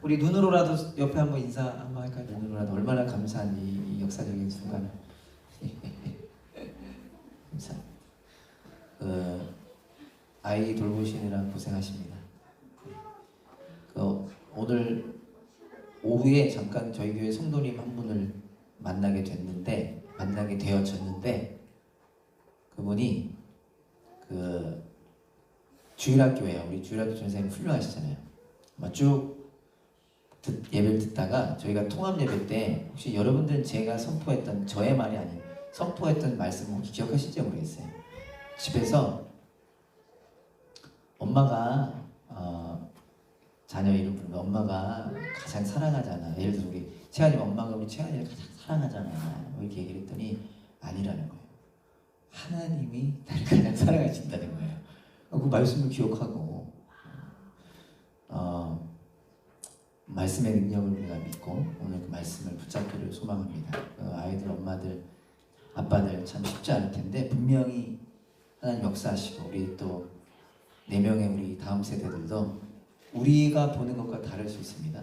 우리 눈으로라도 옆에 한번 인사 한번 할까요? 눈으로라도 얼마나 감사한 이 역사적인 순간. 감사. 아이 돌보시느라 고생하십니다. 오늘 오후에 잠깐 저희 교회 성도님 한 분을 만나게 되어졌는데 그분이 주일학교예요. 우리 주일학교 전생님 훌륭하시잖아요. 아마 쭉 예배를 듣다가 저희가 통합 예배 때 혹시 여러분들은 제가 선포했던 저의 말이 아닌 선포했던 말씀 혹시 기억하실지 모르겠어요. 집에서 엄마가 자녀 이름 부르면 엄마가 가장 사랑하잖아. 예를 들어서 우리 채안이 엄마가 우리 채안이를 가장 사랑하잖아. 이렇게 얘기를 했더니 아니라는 거예요. 하나님이 나를 가장 사랑하신다는 거예요. 그 말씀을 기억하고 말씀의 능력을 우리가 믿고 오늘 그 말씀을 붙잡기를 소망합니다. 아이들, 엄마들, 아빠들 참 쉽지 않을 텐데 분명히 하나님 역사하시고 우리 또 4명의 우리 다음 세대들도 우리가 보는 것과 다를 수 있습니다.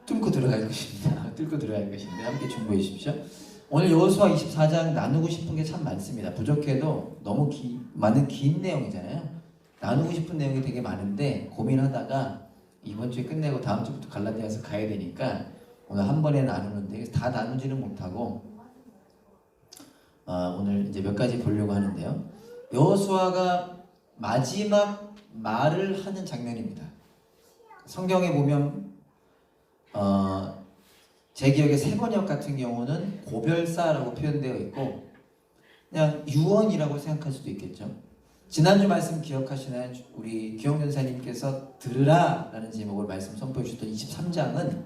뚫고 들어갈 것입니다. 뚫고 들어갈 것인데 함께 중보해 주십시오. 오늘 여호수아 24장 나누고 싶은 게 참 많습니다. 부족해도 너무 많은 긴 내용이잖아요. 나누고 싶은 내용이 되게 많은데 고민하다가 이번 주에 끝내고 다음 주부터 갈라디아서 가야 되니까 오늘 한 번에 나누는데 다 나누지는 못하고 오늘 이제 몇 가지 보려고 하는데요. 여호수아가 마지막 말을 하는 장면입니다. 성경에 보면 제 기억에 세번역 같은 경우는 고별사라고 표현되어 있고 그냥 유언이라고 생각할 수도 있겠죠. 지난주 말씀 기억하시나요? 우리 기영 전사님께서 들으라 라는 제목으로 말씀 선포해 주셨던 23장은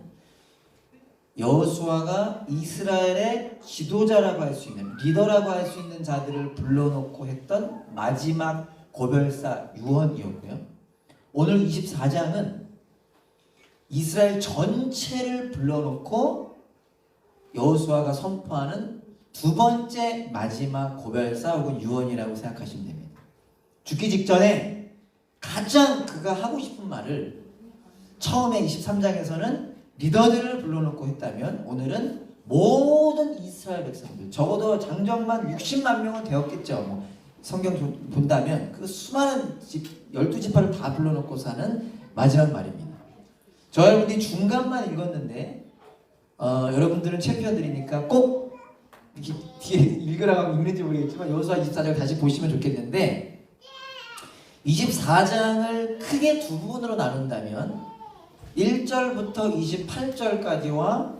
여호수아가 이스라엘의 지도자라고 할 수 있는 리더라고 할 수 있는 자들을 불러놓고 했던 마지막 고별사 유언이었고요. 오늘 24장은 이스라엘 전체를 불러놓고 여호수아가 선포하는 두 번째 마지막 고별사 혹은 유언이라고 생각하시면 됩니다. 죽기 직전에 가장 그가 하고 싶은 말을 처음에 23장에서는 리더들을 불러놓고 했다면 오늘은 모든 이스라엘 백성들 적어도 장정만 60만 명은 되었겠죠. 성경 본다면 그 수많은 12지파를 다 불러놓고 사는 마지막 말입니다. 저 여러분들이 중간만 읽었는데 여러분들은 챔피언들이니까 꼭 이렇게 뒤에 읽으라고 읽는지 모르겠지만 여호수아 24장을 다시 보시면 좋겠는데 24장을 크게 두 부분으로 나눈다면 1절부터 28절까지와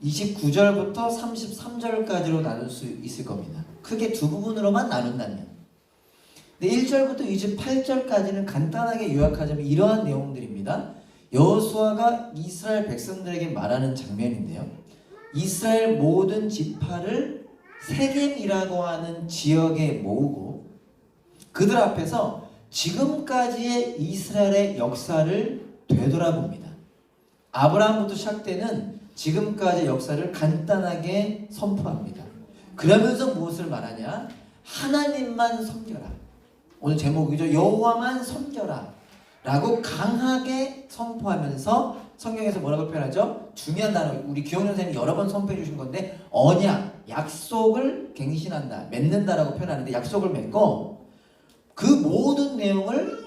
29절부터 33절까지로 나눌 수 있을 겁니다. 크게 두 부분으로만 나눈다면. 근데 1절부터 28절까지는 간단하게 요약하자면 이러한 내용들입니다. 여호수아가 이스라엘 백성들에게 말하는 장면인데요. 이스라엘 모든 지파를 세겜이라고 하는 지역에 모으고 그들 앞에서 지금까지의 이스라엘의 역사를 되돌아봅니다. 아브라함부터 시작되는 지금까지의 역사를 간단하게 선포합니다. 그러면서 무엇을 말하냐? 하나님만 섬겨라. 오늘 제목이죠. 여호와만 섬겨라 라고 강하게 선포하면서 성경에서 뭐라고 표현하죠? 중요한 단어, 우리 기영 선생님이 여러 번 선포해 주신 건데 언약, 약속을 갱신한다, 맺는다라고 표현하는데 약속을 맺고 그 모든 내용을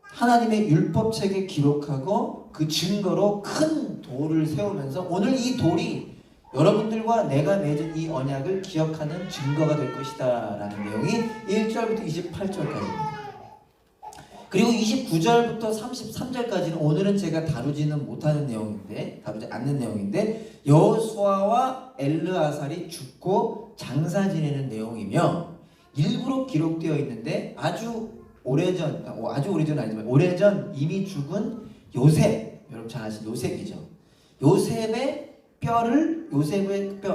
하나님의 율법책에 기록하고 그 증거로 큰 돌을 세우면서 오늘 이 돌이 여러분들과 내가 맺은 이 언약을 기억하는 증거가 될 것이다 라는 내용이 1절부터 28절까지입니다. 그리고 29절부터 33절까지는 오늘은 제가 다루지 않는 내용인데 여호수아와 엘르아살이 죽고 장사 지내는 내용이며 일부러 기록되어 있는데 아주 오래전 아니지만 오래전 이미 죽은 요셉, 여러분 잘 아시는 요셉이죠. 요셉의 뼈,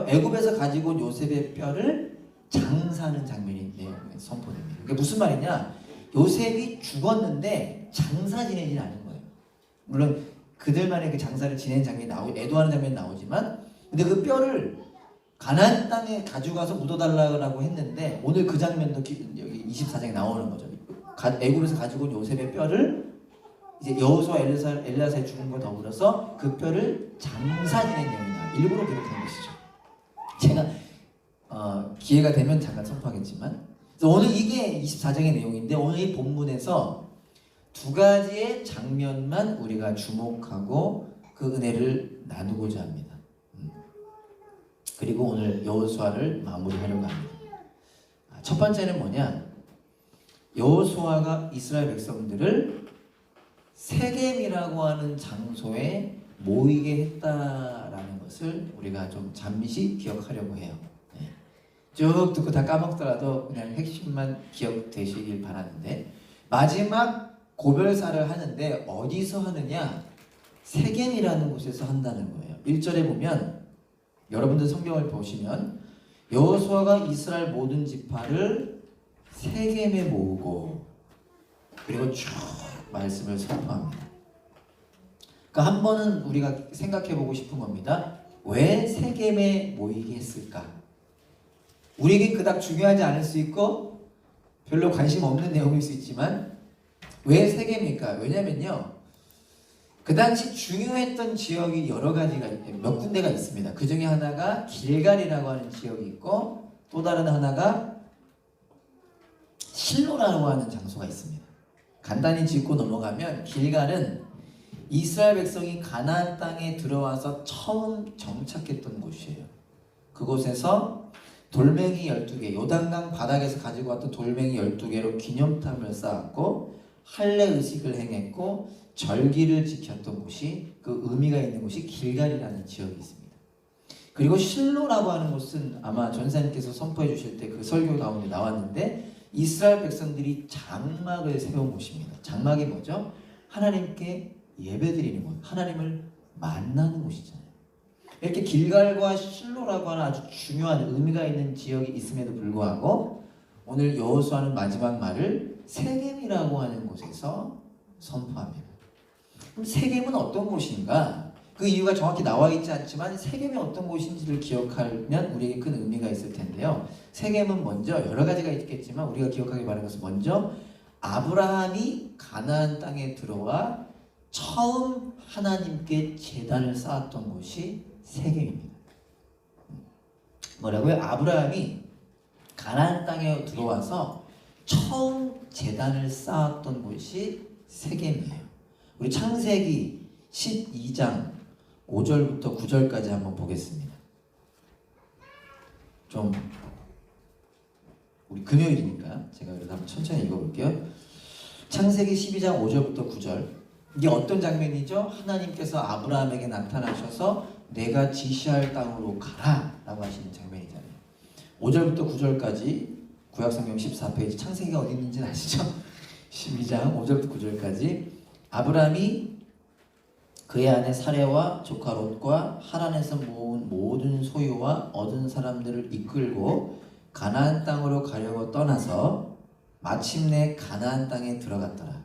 애굽에서 가지고 온 요셉의 뼈를 장사하는 장면이 선포됩니다. 그게 무슨 말이냐? 요셉이 죽었는데 장사 지내지는 않은 거예요. 물론 그들만의 그 장사를 지내는 장면이 애도하는 장면이 나오지만 근데 그 뼈를 가나안 땅에 가져가서 묻어달라고 했는데 오늘 그 장면도 여기 24장에 나오는 거죠. 애굽에서 가지고 온 요셉의 뼈를 이제 여호수아 엘리야사의 죽음과 더불어서 그 뼈를 장사 지낸 내용이다. 일부러 기록한 것이죠. 제가 기회가 되면 잠깐 선포하겠지만, 그래서 오늘 이게 24장의 내용인데 오늘 이 본문에서 두 가지의 장면만 우리가 주목하고 그 은혜를 나누고자 합니다. 그리고 오늘 여호수아를 마무리하려고 합니다. 첫 번째는 뭐냐? 여호수아가 이스라엘 백성들을 세겜이라고 하는 장소에 모이게 했다라는 것을 우리가 좀 잠시 기억하려고 해요. 쭉 듣고 다 까먹더라도 그냥 핵심만 기억되시길 바라는데, 마지막 고별사를 하는데 어디서 하느냐? 세겜이라는 곳에서 한다는 거예요. 1절에 보면, 여러분들 성경을 보시면 여호수아가 이스라엘 모든 지파를 세겜에 모으고, 그리고 쭉 말씀을 선포합니다. 그러니까 한 번은 우리가 생각해 보고 싶은 겁니다. 왜 세겜에 모이게 했을까? 우리에게 그닥 중요하지 않을 수 있고 별로 관심 없는 내용일 수 있지만, 왜 세겜일까? 왜냐면요, 그 당시 중요했던 지역이 여러 가지가 몇 군데가 있습니다. 그 중에 하나가 길갈이라고 하는 지역이 있고, 또 다른 하나가 실로라고 하는 장소가 있습니다. 간단히 짚고 넘어가면, 길갈은 이스라엘 백성이 가나안 땅에 들어와서 처음 정착했던 곳이에요. 그곳에서 돌멩이 12개, 요단강 바닥에서 가지고 왔던 돌멩이 12개로 기념탑을 쌓았고, 할례 의식을 행했고, 절기를 지켰던 곳이, 그 의미가 있는 곳이 길갈이라는 지역이 있습니다. 그리고 실로라고 하는 곳은 아마 전사님께서 선포해 주실 때 그 설교 가운데 나왔는데, 이스라엘 백성들이 장막을 세운 곳입니다. 장막이 뭐죠? 하나님께 예배드리는 곳, 하나님을 만나는 곳이잖아요. 이렇게 길갈과 실로라고 하는 아주 중요한 의미가 있는 지역이 있음에도 불구하고, 오늘 여호수아는 마지막 말을 세겜이라고 하는 곳에서 선포합니다. 그럼 세겜은 어떤 곳인가? 그 이유가 정확히 나와 있지 않지만 세겜이 어떤 곳인지를 기억하면 우리에게 큰 의미가 있을 텐데요. 세겜은 먼저, 여러 가지가 있겠지만 우리가 기억하기 바라는 것은, 먼저 아브라함이 가나안 땅에 들어와 처음 하나님께 제단을 쌓았던 곳이 세겜입니다. 뭐라고요? 아브라함이 가나안 땅에 들어와서 처음 제단을 쌓았던 곳이 세겜이에요. 우리 창세기 12장 5절부터 9절까지 한번 보겠습니다. 좀 우리 금요일이니까 제가 그래도 한번 천천히 읽어볼게요. 창세기 12장 5절부터 9절. 이게 어떤 장면이죠? 하나님께서 아브라함에게 나타나셔서 내가 지시할 땅으로 가라 라고 하시는 장면이잖아요. 5절부터 9절까지 구약성경 14페이지, 창세기가 어디 있는지는 아시죠? 12장 5절부터 9절까지 아브라함이 그의 아내 사레와 조카 롯과 하란에서 모은 모든 소유와 얻은 사람들을 이끌고 가나안 땅으로 가려고 떠나서 마침내 가나안 땅에 들어갔더라.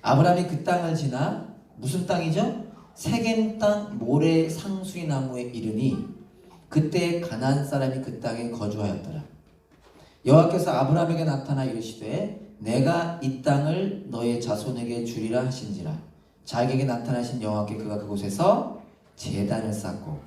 아브라함이 그 땅을 지나, 무슨 땅이죠? 세겜 땅 모래 상수리 나무에 이르니 그때 가나안 사람이 그 땅에 거주하였더라. 여호와께서 아브라함에게 나타나 이르시되 내가 이 땅을 너의 자손에게 주리라 하신지라. 자기에게 나타나신 여호와께 그가 그곳에서 제단을 쌓고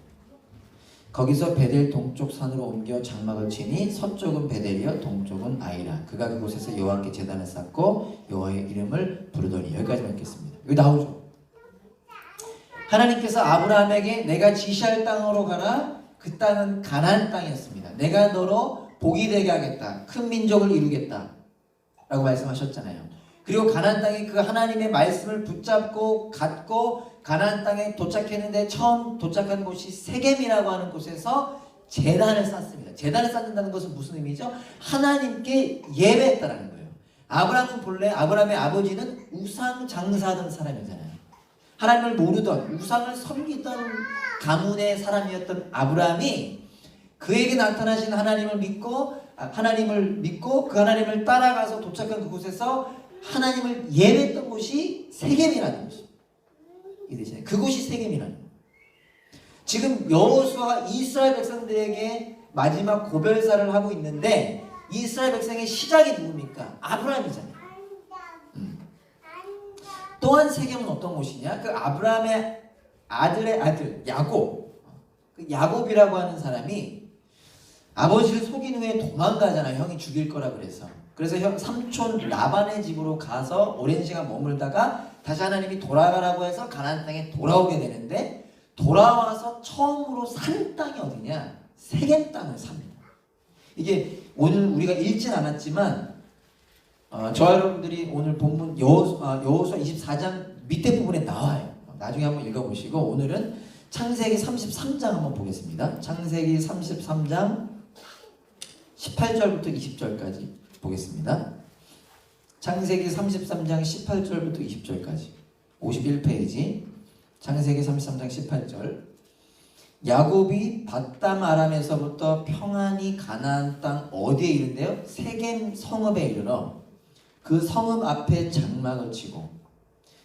거기서 베델 동쪽 산으로 옮겨 장막을 치니 서쪽은 베델이요 동쪽은 아이라. 그가 그곳에서 여호와께 제단을 쌓고 여호와의 이름을 부르더니. 여기까지만 읽겠습니다. 여기 나오죠. 하나님께서 아브라함에게 내가 지시할 땅으로 가라. 그 땅은 가나안 땅이었습니다. 내가 너로 복이 되게 하겠다. 큰 민족을 이루겠다 라고 말씀하셨잖아요. 그리고 가나안 땅에 그 하나님의 말씀을 붙잡고 갖고 가나안 땅에 도착했는데, 처음 도착한 곳이 세겜이라고 하는 곳에서 제단을 쌓습니다. 제단을 쌓는다는 것은 무슨 의미죠? 하나님께 예배했다라는 거예요. 아브라함은 본래, 아브라함의 아버지는 우상 장사하던 사람이잖아요. 하나님을 모르던, 우상을 섬기던 가문의 사람이었던 아브라함이 그에게 나타나신 하나님을 믿고 그 하나님을 따라가서 도착한 그곳에서 하나님을 예배했던 곳이 세겜이라는 것입니다. 이해되시나요? 그곳이 세겜이라는 거예요. 지금 여호수아가 이스라엘 백성들에게 마지막 고별사를 하고 있는데, 이스라엘 백성의 시작이 누굽니까? 아브라함이잖아요. 또한 세겜은 어떤 곳이냐? 그 아브라함의 아들의 아들 야곱, 그 야곱이라고 하는 사람이 아버지를 속인 후에 도망가잖아요. 형이 죽일 거라 그래서. 그래서 형 삼촌 라반의 집으로 가서 오랜 시간 머물다가 다시 하나님이 돌아가라고 해서 가나안 땅에 돌아오게 되는데, 돌아와서 처음으로 산 땅이 어디냐? 세겜 땅을 삽니다. 이게 오늘 우리가 읽진 않았지만 저와 여러분들이 오늘 본문 여호수아 24장 밑에 부분에 나와요. 나중에 한번 읽어보시고, 오늘은 창세기 33장 한번 보겠습니다. 창세기 33장 18절부터 20절까지 보겠습니다. 창세기 33장 18절부터 20절까지 51페이지 창세기 33장 18절. 야곱이 밧담 아람에서부터 평안히 가나안 땅 어디에 이른대요? 세겜 성읍에 이르러 그 성읍 앞에 장막을 치고,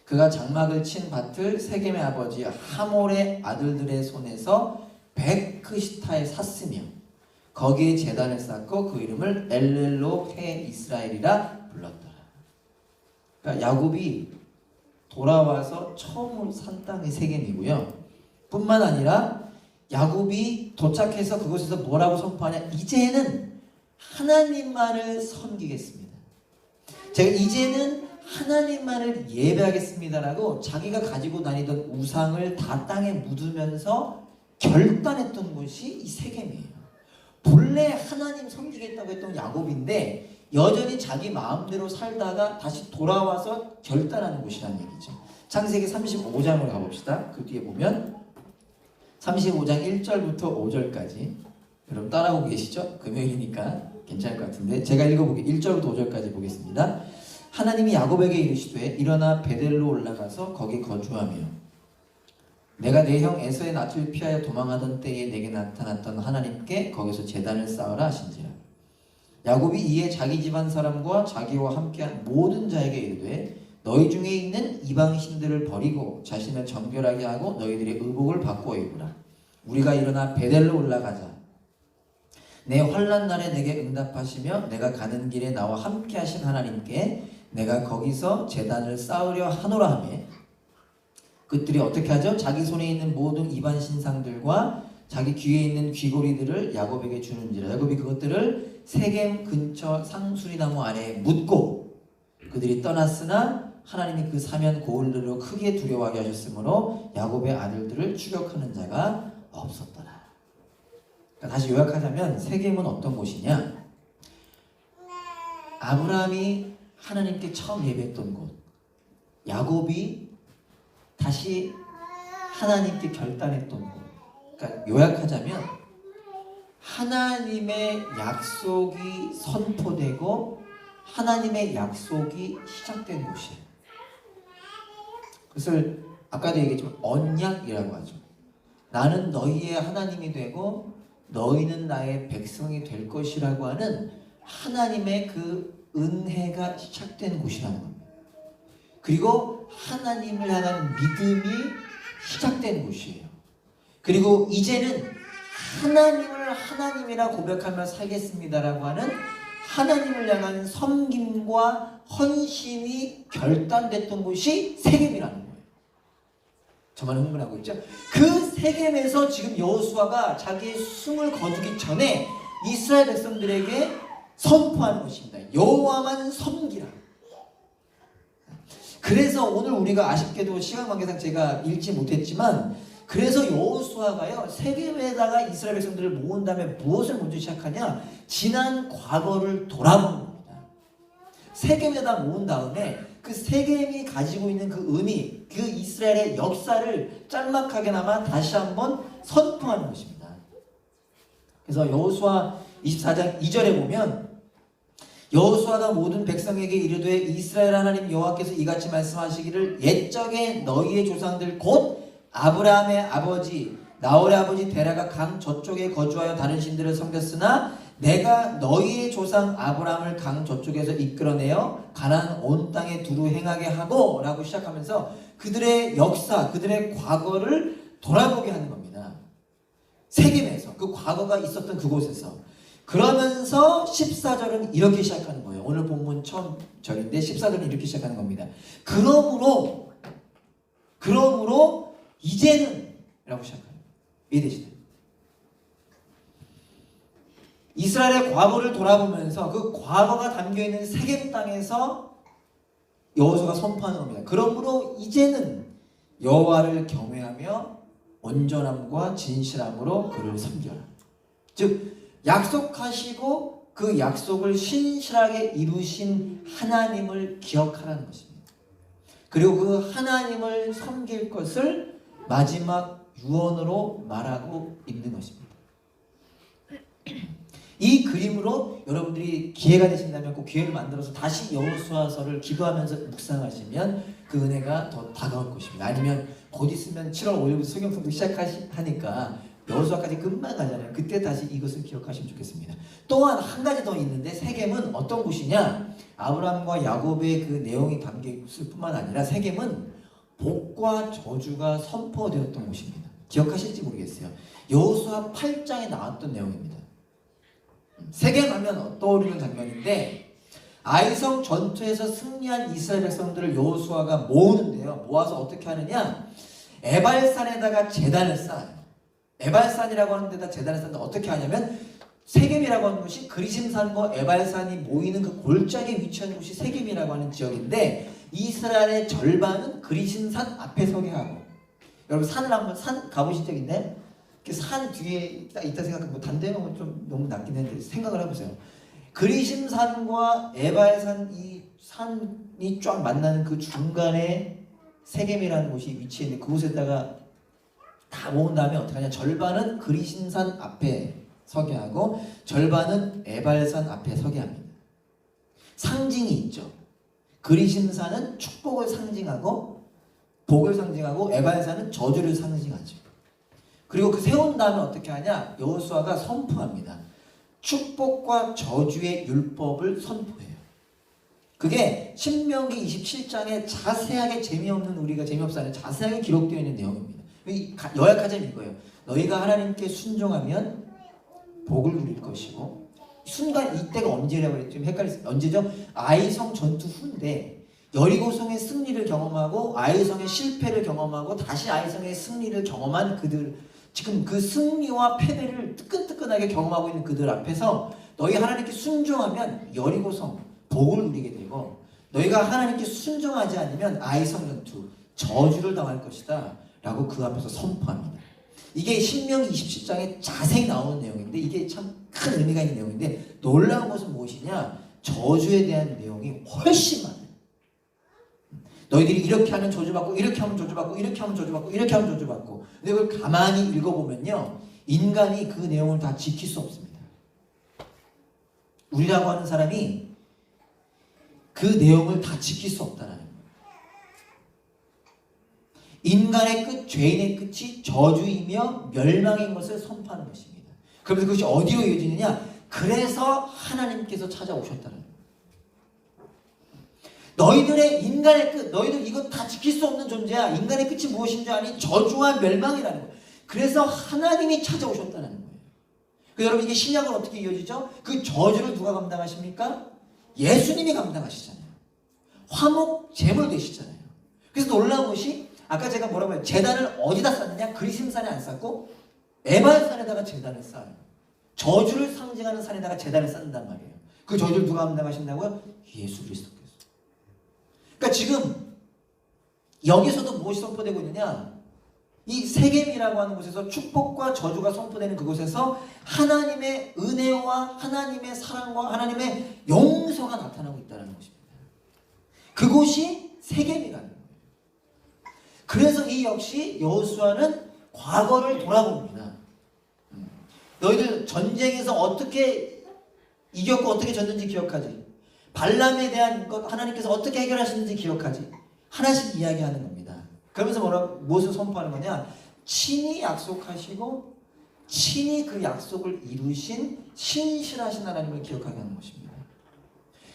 그가 장막을 친 밭을 세겜의 아버지 하몰의 아들들의 손에서 베크시타에 샀으며 거기에 제단을 쌓고 그 이름을 엘렐로 해 이스라엘이라 불렀더라. 그러니까 야곱이 돌아와서 처음으로 산 땅이 세겜이고요. 뿐만 아니라 야곱이 도착해서 그곳에서 뭐라고 선포하냐? 이제는 하나님만을 섬기겠습니다. 제가 이제는 하나님만을 예배하겠습니다라고 자기가 가지고 다니던 우상을 다 땅에 묻으면서 결단했던 곳이 이 세겜이에요. 본래 하나님 섬기겠다고 했던 야곱인데 여전히 자기 마음대로 살다가 다시 돌아와서 결단하는 곳이라는 얘기죠. 창세기 35장으로 가봅시다. 그 뒤에 보면 35장 1절부터 5절까지, 여러분 따라오고 계시죠? 금요일이니까 괜찮을 것 같은데 제가 읽어보게 1절부터 5절까지 보겠습니다. 하나님이 야곱에게 이르시되 일어나 베델로 올라가서 거기 거주하며 내가 내 형 에서의 낯을 피하여 도망하던 때에 내게 나타났던 하나님께 거기서 제단을 쌓으라 하신지라. 야곱이 이에 자기 집안 사람과 자기와 함께한 모든 자에게 이르되 너희 중에 있는 이방 신들을 버리고 자신을 정결하게 하고 너희들의 의복을 바꾸어 입으라. 우리가 일어나 베델로 올라가자. 내 환난 날에 내게 응답하시며 내가 가는 길에 나와 함께 하신 하나님께 내가 거기서 제단을 쌓으려 하노라 하며, 그들이 어떻게 하죠? 자기 손에 있는 모든 이방 신상들과 자기 귀에 있는 귀고리들을 야곱에게 주는지라. 야곱이 그것들을 세겜 근처 상수리나무 아래에 묻고 그들이 떠났으나 하나님이 그 사면 고을들로 크게 두려워하게 하셨으므로 야곱의 아들들을 추격하는 자가 없었더라. 그러니까 다시 요약하자면 세겜은 어떤 곳이냐? 아브라함이 하나님께 처음 예배했던 곳, 야곱이 다시 하나님께 결단했던 곳. 그러니까 요약하자면 하나님의 약속이 선포되고 하나님의 약속이 시작된 곳이에요. 그것을 아까도 얘기했지만 언약이라고 하죠. 나는 너희의 하나님이 되고 너희는 나의 백성이 될 것이라고 하는 하나님의 그 은혜가 시작된 곳이라는 겁니다. 그리고 하나님을 향한 믿음이 시작된 곳이에요. 그리고 이제는 하나님을 하나님이라 고백하며 살겠습니다라고 하는 하나님을 향한 섬김과 헌신이 결단됐던 곳이 세겜이라는 거예요. 저만 흥분하고 있죠? 그 세겜에서 지금 여호수아가 자기의 숨을 거두기 전에 이스라엘 백성들에게 선포하는 것입니다. 여호와만 섬기라. 그래서 오늘 우리가 아쉽게도 시간 관계상 제가 읽지 못했지만, 그래서 여호수아가요 세겜에다가 이스라엘 백성들을 모은 다음에 무엇을 먼저 시작하냐? 지난 과거를 돌아보는 겁니다. 세겜에다 모은 다음에 그 세겜이 가지고 있는 그 의미, 그 이스라엘의 역사를 짤막하게나마 다시 한번 선포하는 것입니다. 그래서 여호수아 24장 2절에 보면 여호수아가 모든 백성에게 이르되 이스라엘 하나님 여호와께서 이같이 말씀하시기를 옛적에 너희의 조상들 곧 아브라함의 아버지 나홀의 아버지 데라가 강 저쪽에 거주하여 다른 신들을 섬겼으나 내가 너희의 조상 아브라함을 강 저쪽에서 이끌어내어 가나안 온 땅에 두루 행하게 하고 라고 시작하면서 그들의 역사, 그들의 과거를 돌아보게 하는 겁니다. 세겜에서, 그 과거가 있었던 그곳에서. 그러면서 14절은 이렇게 시작하는 거예요. 오늘 본문 처음 절인데 14절은 이렇게 시작하는 겁니다. 그러므로 그러므로 이제는 라고 시작합니다. 이해되시나요? 이스라엘의 과거를 돌아보면서 그 과거가 담겨있는 세겜 땅에서 여호수아가 선포하는 겁니다. 그러므로 이제는 여호와를 경외하며 온전함과 진실함으로 그를 섬겨라. 즉 약속하시고 그 약속을 신실하게 이루신 하나님을 기억하라는 것입니다. 그리고 그 하나님을 섬길 것을 마지막 유언으로 말하고 있는 것입니다. 이 그림으로 여러분들이 기회가 되신다면 그 기회를 만들어서 다시 여호수아서를 기도하면서 묵상하시면 그 은혜가 더 다가올 것입니다. 아니면 곧 있으면 7월 5일부터 성경송도 시작하니까 여호수아까지 금방 가잖아요. 그때 다시 이것을 기억하시면 좋겠습니다. 또한 한 가지 더 있는데 세겜은 어떤 곳이냐? 아브라함과 야곱의 그 내용이 담겨 있을 뿐만 아니라 세겜은 복과 저주가 선포되었던 곳입니다. 기억하실지 모르겠어요. 여호수아 8장에 나왔던 내용입니다. 세겜 하면 떠오르는 장면인데 아이성 전투에서 승리한 이스라엘 백성들을 여호수아가 모으는데요. 모아서 어떻게 하느냐? 에발산에다가 제단을 쌓아요. 에발산이라고 하는 데다 제단을 쌓는데 어떻게 하냐면 세겜이라고 하는 곳이 그리심산과 에발산이 모이는 그 골짜기에 위치한 곳이 세겜이라고 하는 지역인데 이스라엘의 절반은 그리심산 앞에 서게 하고 여러분 산 가보신 적 있나요? 산 뒤에 있다 생각하면 뭐 단대형은 좀 너무 낮긴 했는데 생각을 해보세요. 그리심산과 에발산 이 산이 쫙 만나는 그 중간에 세겜이라는 곳이 위치해 있는데 그곳에다가 다 모은 다음에 어떻게 하냐? 절반은 그리심산 앞에 서게 하고 절반은 에발산 앞에 서게 합니다. 상징이 있죠. 그리심산은 축복을 상징하고 복을 상징하고 에발산은 저주를 상징하죠. 그리고 그 세운 다음에 어떻게 하냐? 여호수아가 선포합니다. 축복과 저주의 율법을 선포해요. 그게 신명기 27장에 자세하게 재미없는 우리가 재미없어 자세하게 기록되어 있는 내용입니다. 요약하자면 이거예요. 너희가 하나님께 순종하면 복을 누릴 것이고 순간 이때가 언제라고 좀 헷갈렸어요. 언제죠? 아이성 전투 후인데 여리고성의 승리를 경험하고 아이성의 실패를 경험하고 다시 아이성의 승리를 경험한 그들 지금 그 승리와 패배를 뜨끈뜨끈하게 경험하고 있는 그들 앞에서 너희 하나님께 순종하면 여리고성 복을 누리게 되고 너희가 하나님께 순종하지 않으면 아이성 전투 저주를 당할 것이다 라고 그 앞에서 선포합니다. 이게 신명기 27장에 자세히 나오는 내용인데 이게 참 큰 의미가 있는 내용인데 놀라운 것은 무엇이냐? 저주에 대한 내용이 훨씬 많아요. 너희들이 이렇게 하면 저주받고 이렇게 하면 저주받고 이렇게 하면 저주받고 이렇게 하면 저주받고 근데 그걸 가만히 읽어보면요 인간이 그 내용을 다 지킬 수 없습니다. 우리라고 하는 사람이 그 내용을 다 지킬 수 없다는 거예요. 인간의 끝, 죄인의 끝이 저주이며 멸망인 것을 선포하는 것입니다. 그러면서 그것이 어디로 이어지느냐? 그래서 하나님께서 찾아오셨다는 거예요. 너희들의 인간의 끝, 너희들 이거 다 지킬 수 없는 존재야. 인간의 끝이 무엇인지 아니? 저주와 멸망이라는 거예요. 그래서 하나님이 찾아오셨다는 거예요. 그래서 여러분 이게 신약은 어떻게 이어지죠? 그 저주를 누가 감당하십니까? 예수님이 감당하시잖아요. 화목 제물 되시잖아요. 그래서 놀라운 것이 아까 제가 뭐라고 해요? 제단을 어디다 쌓느냐? 그리심산에 안 쌓고 에발산에다가 제단을 쌓아요. 저주를 상징하는 산에다가 제단을 쌓는단 말이에요. 그 저주를 누가 감당하신다고요? 예수 그리스도께서. 그러니까 지금 여기서도 무엇이 선포되고 있느냐? 이 세겜이라고 하는 곳에서 축복과 저주가 선포되는 그곳에서 하나님의 은혜와 하나님의 사랑과 하나님의 용서가 나타나고 있다는 것입니다. 그곳이 세겜이라는 거예요. 그래서 이 역시 여호수아는 과거를 돌아봅니다. 너희들 전쟁에서 어떻게 이겼고 어떻게 졌는지 기억하지? 발람에 대한 것 하나님께서 어떻게 해결하시는지 기억하지? 하나씩 이야기하는 겁니다. 그러면서 무엇을 선포하는 거냐? 친히 약속하시고 친히 그 약속을 이루신 신실하신 하나님을 기억하게 하는 것입니다.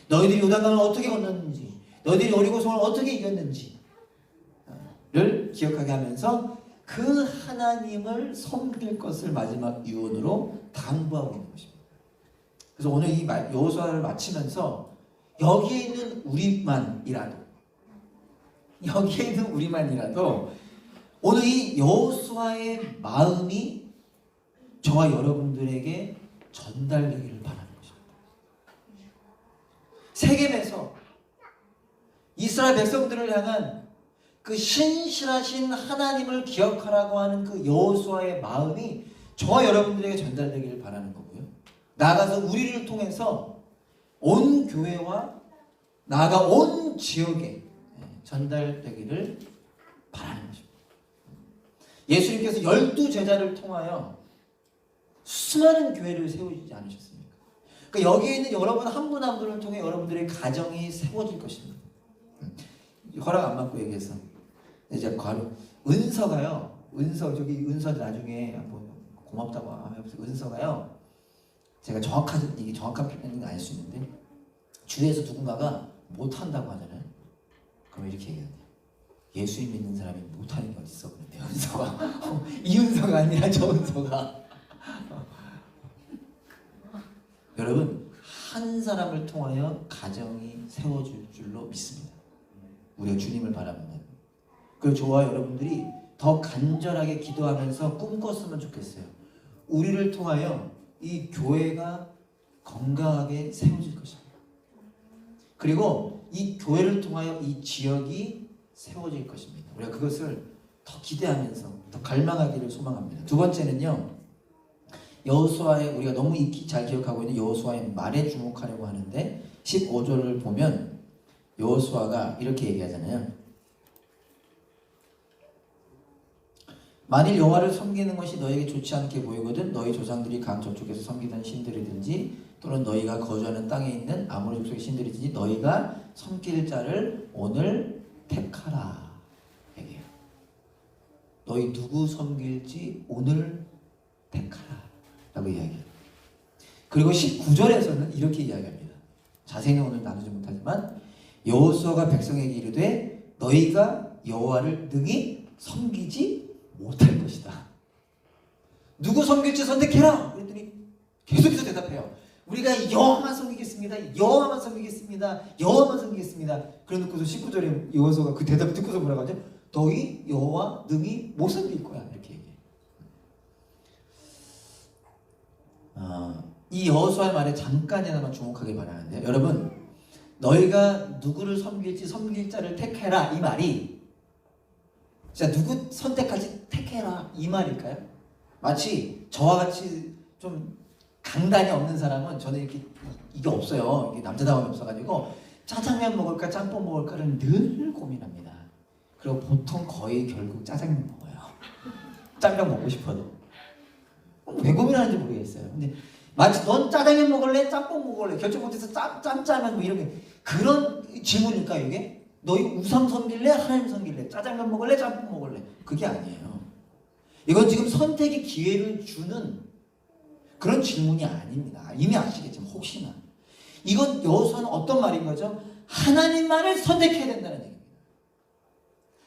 너희들이 요단강을 어떻게 건넜는지 너희들이 여리고성을 어떻게 이겼는지를 기억하게 하면서 그 하나님을 섬길 것을 마지막 유언으로 당부하고 있는 것입니다. 그래서 오늘 이 여호수아를 마치면서 여기에 있는 우리만이라도 오늘 이 여호수아의 마음이 저와 여러분들에게 전달되기를 바라는 것입니다. 세겜에서 이스라엘 백성들을 향한 그 신실하신 하나님을 기억하라고 하는 그 여호수아의 마음이 저와 여러분들에게 전달되기를 바라는 거고요. 나아가서 우리를 통해서 온 교회와 나아가 온 지역에 전달되기를 바라는 것입니다. 예수님께서 12제자를 통하여 수많은 교회를 세우지 않으셨습니까? 그러니까 여기에 있는 여러분 한 분 한 분을 통해 여러분들의 가정이 세워질 것입니다. 허락 안 받고 얘기해서 이제 바로 저기 은서 나중에 한번 고맙다고 하면 은서가요. 제가 이게 정확한 표현은 아닐 수 있는데 주위에서 누군가가 못한다고 하잖아요. 그럼 이렇게 얘기해요. 예수님 믿는 사람이 못하는 게 어딨어? 그런데 은서가 이 은서가 아니라 저 은서가 여러분 한 사람을 통하여 가정이 세워질 줄로 믿습니다. 우리가 주님을 바라보는. 그리고 저와 여러분들이 더 간절하게 기도하면서 꿈꿨으면 좋겠어요. 우리를 통하여 이 교회가 건강하게 세워질 것입니다. 그리고 이 교회를 통하여 이 지역이 세워질 것입니다. 우리가 그것을 더 기대하면서 더 갈망하기를 소망합니다. 두 번째는요. 여호수아의 우리가 너무 잘 기억하고 있는 여호수아의 말에 주목하려고 하는데 15절을 보면 여호수아가 이렇게 얘기하잖아요. 만일 여호와를 섬기는 것이 너에게 좋지 않게 보이거든 너희 조상들이 강 저쪽에서 섬기던 신들이든지 또는 너희가 거주하는 땅에 있는 아모리 족속의 신들이든지 너희가 섬길 자를 오늘 택하라. 얘기해요. 너희 누구 섬길지 오늘 택하라 라고 이야기해요. 그리고 19절에서는 이렇게 이야기합니다. 자세히는 오늘 나누지 못하지만 여호수아가 백성에게 이르되 너희가 여호와를 능히 섬기지 못할 것이다. 누구 섬길지 선택해라. 그랬더니 계속해서 대답해요. 우리가 여호와만 섬기겠습니다. 여호와만 섬기겠습니다. 여호와만 섬기겠습니다. 그래놓고서 19절에 여호수아가 그 대답을 듣고서 뭐라고 하죠? 너희 여호와 능히 못 섬길 거야. 이렇게 얘기해요. 이 여호수아의 말에 잠깐이나마 주목하길 바라는데요. 여러분 너희가 누구를 섬길지 섬길 자를 택해라 이 말이 자 누구 선택할지 택해라 이 말일까요? 마치 저와 같이 좀 강단이 없는 사람은 저는 이게 없어요. 이게 남자다움이 없어가지고 짜장면 먹을까 짬뽕 먹을까를 늘 고민합니다. 그리고 보통 거의 결국 짜장면 먹어요. 짬뽕 먹고 싶어도 왜 고민하는지 모르겠어요. 근데 마치 넌 짜장면 먹을래? 짬뽕 먹을래? 결정 못해서 짬짜면 뭐 이런 게 그런 질문일까요 이게? 너희 우상 섬길래? 하나님 섬길래? 짜장면 먹을래? 짬뽕 먹을래? 그게 아니에요. 이건 지금 선택의 기회를 주는 그런 질문이 아닙니다. 이미 아시겠지만 혹시나 이건 여호수아는 어떤 말인 거죠? 하나님만을 선택해야 된다는 얘기입니다.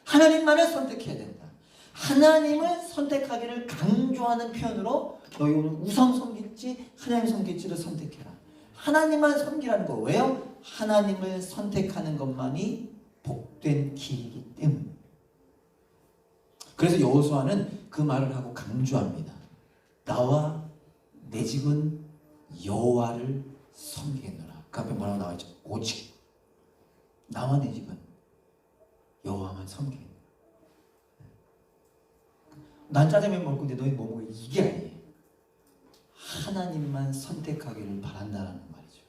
하나님만을 선택해야 된다. 하나님을 선택하기를 강조하는 표현으로 너희 오늘 우상 섬길지 하나님 섬길지를 선택해라. 하나님만 섬기라는 거. 왜요? 하나님을 선택하는 것만이 복된 길이기 때문에. 그래서 여호수아는 그 말을 하고 강조합니다. 나와 내 집은 여호와를 섬기겠노라. 그 앞에 뭐라고 나와있죠? 오직 나와 내 집은 여호와만 섬기겠노라. 난 짜장면 먹을 건데 너희 뭐 먹어? 이게 아니에요. 하나님만 선택하기를 바란다는 말이죠.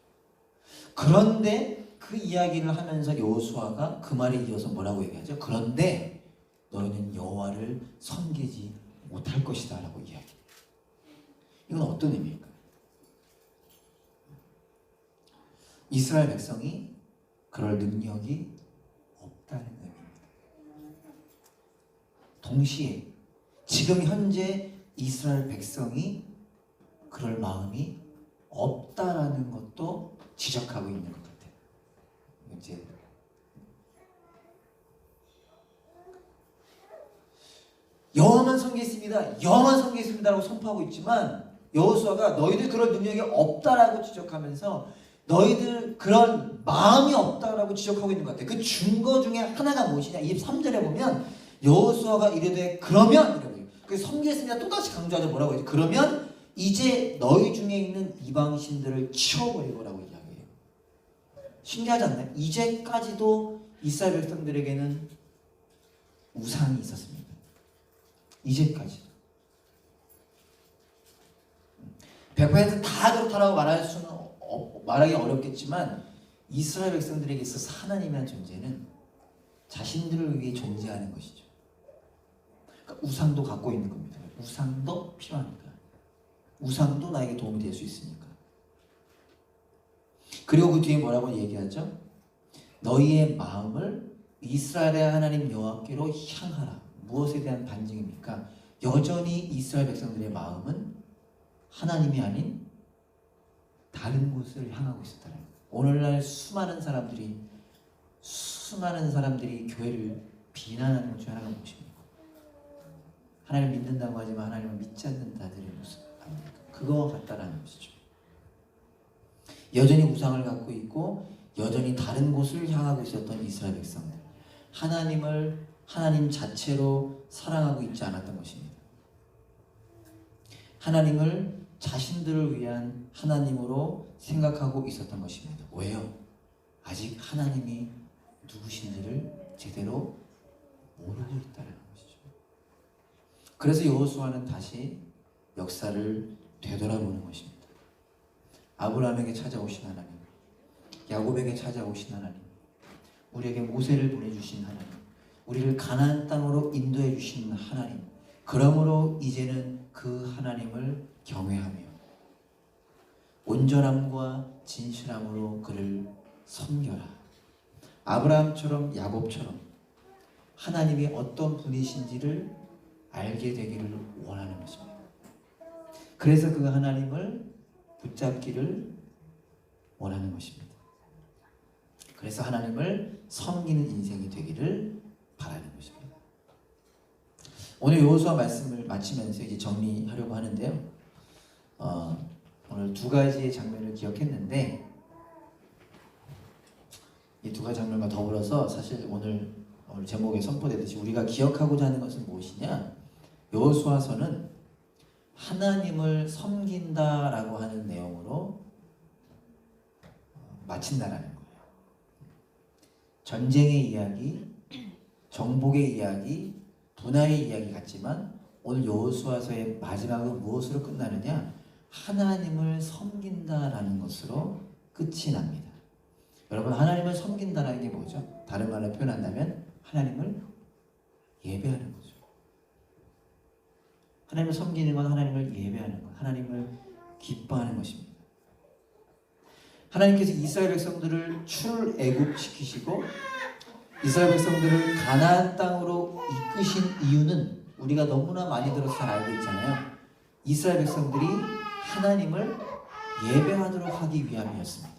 그런데 그 이야기를 하면서 여호수아가 그 말에 이어서 뭐라고 얘기하죠? 그런데 너희는 여호와를 섬기지 못할 것이다 라고 이야기해요. 이건 어떤 의미일까요? 이스라엘 백성이 그럴 능력이 없다는 의미입니다. 동시에 지금 현재 이스라엘 백성이 그럴 마음이 없다라는 것도 지적하고 있는 것 같아요. 이제 여호와만 섬기겠습니다. 여호와만 섬기겠습니다라고 선포하고 있지만 여호수아가 너희들 그런 능력이 없다라고 지적하면서 너희들 그런 마음이 없다라고 지적하고 있는 것 같아요. 그 증거 중에 하나가 무엇이냐? 23절에 보면 여호수아가 이르되 그러면 이라고 해요. 그 성경에서 또다시 강조하자 뭐라고 해요? 그러면 이제 너희 중에 있는 이방신들을 치워버리고라고 이야기해요. 신기하지 않나요? 이제까지도 이스라엘 백성들에게는 우상이 있었습니다. 이제까지 100%다 그렇다라고 말하기 어렵겠지만 이스라엘 백성들에게 있어서 하나님이라는 존재는 자신들을 위해 존재하는 것이죠. 그러니까 우상도 갖고 있는 겁니다. 우상도 필요합니다. 우상도 나에게 도움이 될 수 있으니까. 그리고 그 뒤에 뭐라고 얘기하죠? 너희의 마음을 이스라엘의 하나님 여호와께로 향하라. 무엇에 대한 반증입니까? 여전히 이스라엘 백성들의 마음은 하나님이 아닌 다른 곳을 향하고 있었다는 거예요. 오늘날 수많은 사람들이 교회를 비난하는 것 중 하나가 무엇입니까? 하나님을 믿는다고 하지만 하나님을 믿지 않는 자들의 모습 아닙니까? 그거 같다라는 것이죠. 여전히 우상을 갖고 있고 여전히 다른 곳을 향하고 있었던 이스라엘 백성들, 하나님을 하나님 자체로 사랑하고 있지 않았던 것입니다. 하나님을 자신들을 위한 하나님으로 생각하고 있었던 것입니다. 왜요? 아직 하나님이 누구신지를 제대로 모르고 있다는 것이죠. 그래서 여호수아는 다시 역사를 되돌아보는 것입니다. 아브라함에게 찾아오신 하나님, 야곱에게 찾아오신 하나님, 우리에게 모세를 보내주신 하나님, 우리를 가나안 땅으로 인도해 주신 하나님, 그러므로 이제는 그 하나님을 경외하며 온전함과 진실함으로 그를 섬겨라. 아브라함처럼 야곱처럼 하나님이 어떤 분이신지를 알게 되기를 원하는 것입니다. 그래서 그 하나님을 붙잡기를 원하는 것입니다. 그래서 하나님을 섬기는 인생이 되기를 바라는 것입니다. 오늘 여호수아 말씀을 마치면서 이제 정리하려고 하는데요. 오늘 두 가지의 장면을 기억했는데 이 두 가지 장면과 더불어서 사실 오늘 제목에 선포되듯이 우리가 기억하고자 하는 것은 무엇이냐? 여호수아서는 하나님을 섬긴다라고 하는 내용으로 마친다라는 거예요. 전쟁의 이야기, 정복의 이야기, 분할의 이야기 같지만 오늘 여호수아서의 마지막은 무엇으로 끝나느냐? 하나님을 섬긴다라는 것으로 끝이 납니다. 여러분, 하나님을 섬긴다는 게 뭐죠? 다른 말로 표현한다면 하나님을 예배하는 거죠. 하나님을 섬기는 건 하나님을 예배하는 것, 하나님을 기뻐하는 것입니다. 하나님께서 이스라엘 백성들을 출애굽시키시고 이스라엘 백성들을 가나안 땅으로 이끄신 이유는 우리가 너무나 많이 들어서 잘 알고 있잖아요. 이스라엘 백성들이 하나님을 예배하도록 하기 위함이었습니다.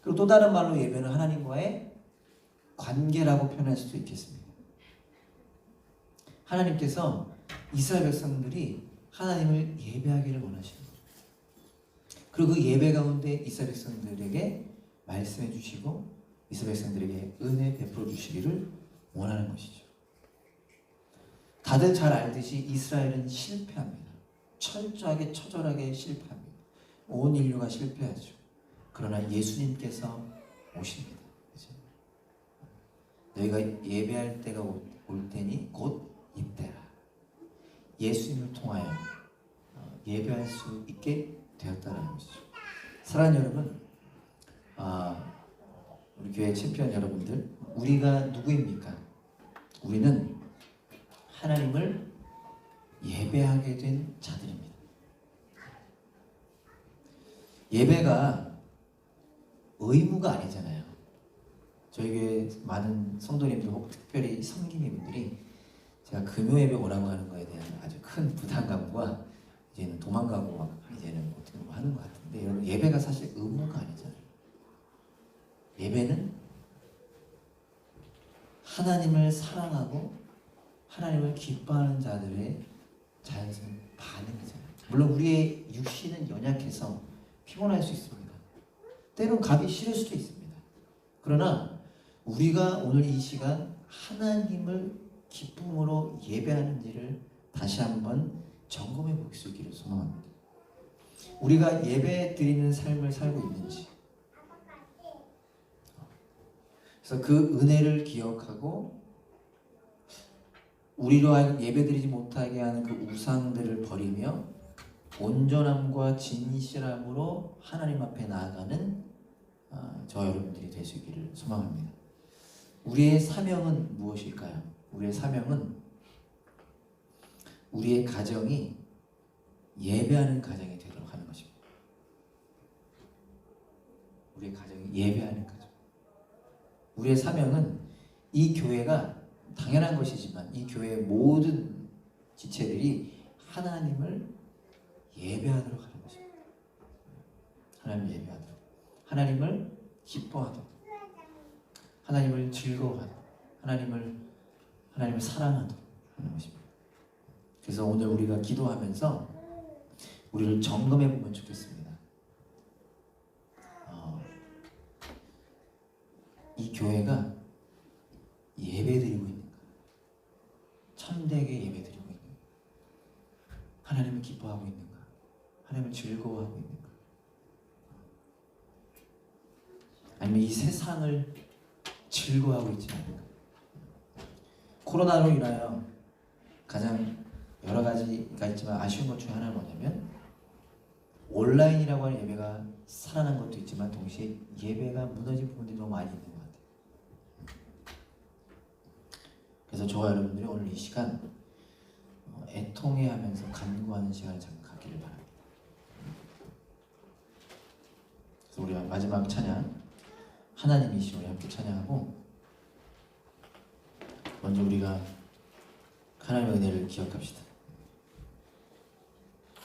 그리고 또 다른 말로 예배는 하나님과의 관계라고 표현할 수도 있겠습니다. 하나님께서 이스라엘 백성들이 하나님을 예배하기를 원하십니다. 그리고 그 예배 가운데 이스라엘 백성들에게 말씀해 주시고 이스라엘 백성들에게 은혜 베풀어 주시기를 원하는 것이죠. 다들 잘 알듯이 이스라엘은 실패합니다. 철저하게 처절하게 실패합니다. 온 인류가 실패하죠. 그러나 예수님께서 오십니다. 그렇죠? 너희가 예배할 때가 올 테니 곧 이때라. 예수님을 통하여 예배할 수 있게 되었다는 것이죠. 사랑하는 여러분, 우리 교회 챔피언 여러분들, 우리가 누구입니까? 우리는 하나님을 예배하게 된 자들입니다. 예배가 의무가 아니잖아요. 저희 교회 많은 성도님들 혹은 특별히 성기님들이 제가 금요 예배 오라고 하는 거에 대한 아주 큰 부담감과 이제는 도망가고 막 이제는 어떻게 하는 것 같은데, 여러분, 예배가 사실 의무가 아니잖아요. 예배는 하나님을 사랑하고 하나님을 기뻐하는 자들의 자연스러운 반응이잖아요. 물론 우리의 육신은 연약해서 피곤할 수 있습니다. 때론 가기 싫을 수도 있습니다. 그러나 우리가 오늘 이 시간 하나님을 기쁨으로 예배하는지를 다시 한번 점검해 볼 수 있기를 소망합니다. 우리가 예배 드리는 삶을 살고 있는지, 그래서 그 은혜를 기억하고 우리로 하여금 예배드리지 못하게 하는 그 우상들을 버리며 온전함과 진실함으로 하나님 앞에 나아가는 저와 여러분들이 될 수 있기를 소망합니다. 우리의 사명은 무엇일까요? 우리의 사명은 우리의 가정이 예배하는 가정이 되도록 하는 것입니다. 우리의 가정이 예배하는 가정. 우리의 사명은 이 교회가 당연한 것이지만 이 교회의 모든 지체들이 하나님을 예배하도록 하는 것입니다. 하나님을 예배하도록, 하나님을 기뻐하도록, 하나님을 즐거워하도록, 하나님을 사랑하도록 하는 것입니다. 그래서 오늘 우리가 기도하면서 우리를 점검해 보면 좋겠습니다. 이 교회가 예배드리고 있는가? 참되게 예배드리고 있는가? 하나님을 기뻐하고 있는가? 하나님을 즐거워하고 있는가? 아니면 이 세상을 즐거워하고 있지 않는가? 코로나로 인하여 가장 여러 가지가 있지만 아쉬운 것 중에 하나는 뭐냐면 온라인이라고 하는 예배가 살아난 것도 있지만 동시에 예배가 무너진 부분들이 너무 많이 있는 것 같아요. 그래서 저와 여러분들이 오늘 이 시간 애통해하면서 간구하는 시간을 잠깐 갖기를 바랍니다. 그래서 우리 마지막 찬양 하나님이시 우리 함께 찬양하고 먼저 우리가 하나님의 은혜를 기억합시다.